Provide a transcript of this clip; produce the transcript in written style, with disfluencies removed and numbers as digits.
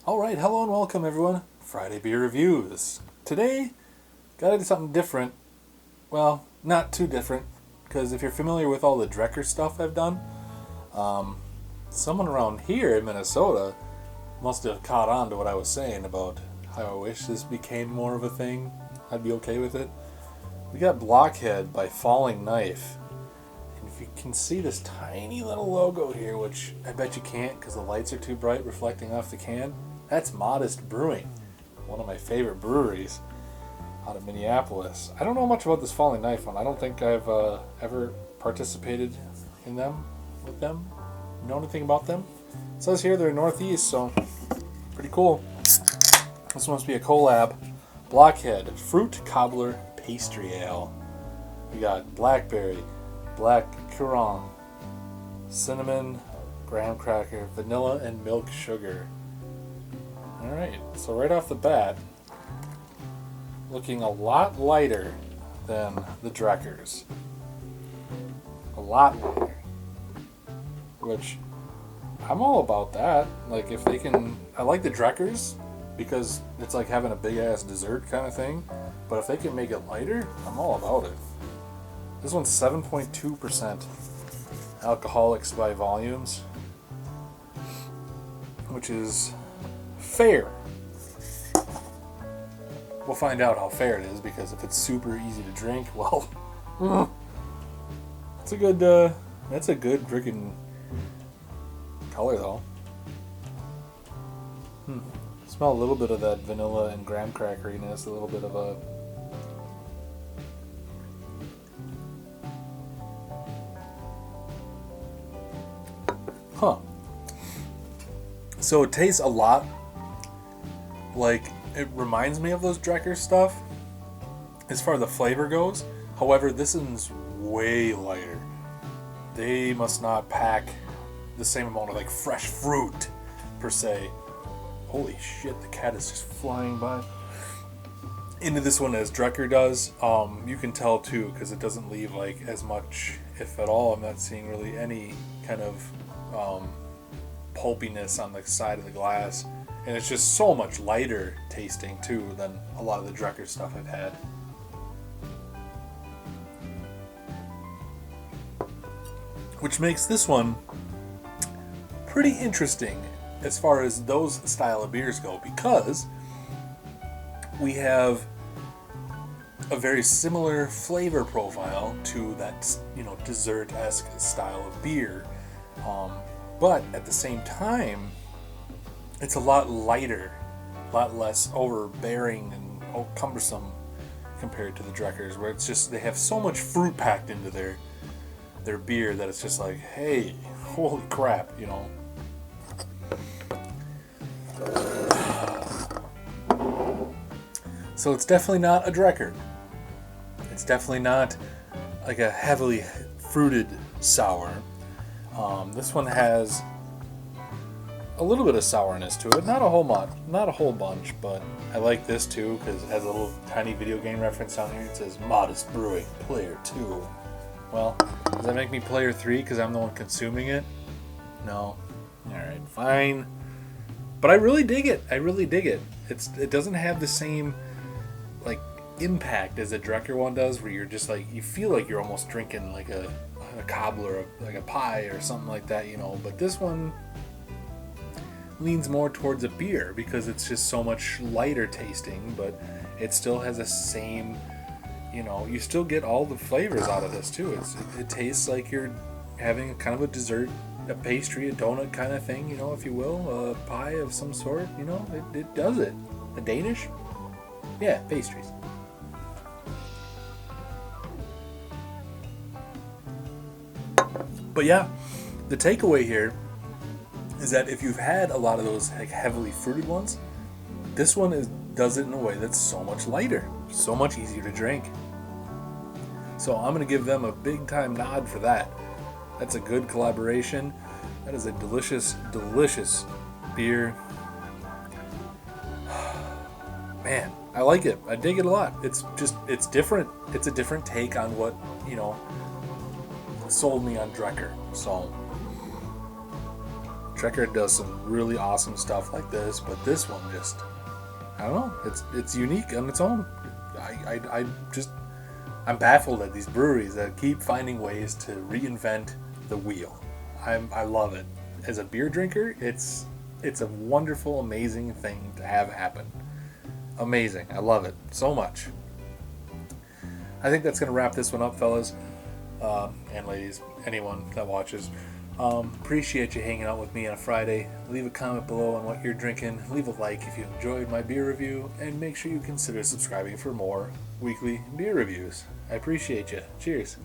Alright, hello and welcome everyone. Friday Beer Reviews. Today, gotta do something different. Well, not too different, because if you're familiar with all the Drecker stuff I've done, someone around here in Minnesota must have caught on to what I was saying about how I wish this became more of a thing. I'd be okay with it. We got Blockhead by Falling Knife. And if you can see this tiny little logo here, which I bet you can't because the lights are too bright reflecting off the can, that's Modist Brewing, one of my favorite breweries out of Minneapolis. I don't know much about this Falling Knife one. I don't think I've ever participated in them, with them. Know anything about them? It says here they're Northeast, so pretty cool. This must be a collab. Blockhead, Fruit Cobbler Pastry Ale. We got blackberry, black currant, cinnamon, graham cracker, vanilla, and milk sugar. Alright, so right off the bat, looking a lot lighter than the Dreckers. A lot lighter. Which, I'm all about that. Like, if they can... I like the Dreckers, because it's like having a big-ass dessert kind of thing. But if they can make it lighter, I'm all about it. This one's 7.2% alcoholics by volumes, which is fair. We'll find out how fair it is, because if it's super easy to drink, well, that's a good freaking color though. Smell a little bit of that vanilla and graham crackeriness, a little bit of a so it tastes a lot like, it reminds me of those Drecker stuff as far as the flavor goes. However, this one's way lighter. They must not pack the same amount of like fresh fruit per se. Holy shit, the cat is just flying by into this one as Drecker does. You can tell too, because it doesn't leave like as much, if at all. I'm not seeing really any kind of pulpiness on the side of the glass. And it's just so much lighter tasting too than a lot of the Drecker stuff I've had. Which makes this one pretty interesting as far as those style of beers go, because we have a very similar flavor profile to that, dessert-esque style of beer. But at the same time, it's a lot lighter, a lot less overbearing and cumbersome compared to the Dreckers, where it's just, they have so much fruit packed into their beer that it's just like, hey, holy crap, So it's definitely not a Drecker. It's definitely not like a heavily fruited sour. This one has a little bit of sourness to it, not a whole bunch, but I like this too because it has a little tiny video game reference down here. It says Modist Brewing Player 2. Well, does that make me Player 3 because I'm the one consuming it? No. Alright, fine. But I really dig it. It doesn't have the same like impact as a Drecker one does, where you're just like, you feel like you're almost drinking like a cobbler, like a pie or something like that, but this one leans more towards a beer because it's just so much lighter tasting, but it still has the same, you still get all the flavors out of this too. It tastes like you're having a kind of a dessert, a pastry, a donut kind of thing, if you will, a pie of some sort, it does it. A Danish? Yeah, pastries. But yeah, the takeaway here is that if you've had a lot of those like heavily fruited ones, this one does it in a way that's so much lighter, so much easier to drink. So I'm going to give them a big time nod for that. That's a good collaboration. That is a delicious, delicious beer. Man, I like it. I dig it a lot. It's different. It's a different take on what, sold me on Drecker. So Trekker does some really awesome stuff like this, but this one just, I don't know, it's unique on its own. I'm baffled at these breweries that keep finding ways to reinvent the wheel. I love it. As a beer drinker, it's a wonderful, amazing thing to have happen. Amazing. I love it so much. I think that's going to wrap this one up, fellas, and ladies, anyone that watches. Appreciate you hanging out with me on a Friday. Leave a comment below on what you're drinking. Leave a like if you enjoyed my beer review, and make sure you consider subscribing for more weekly beer reviews. I appreciate you. Cheers.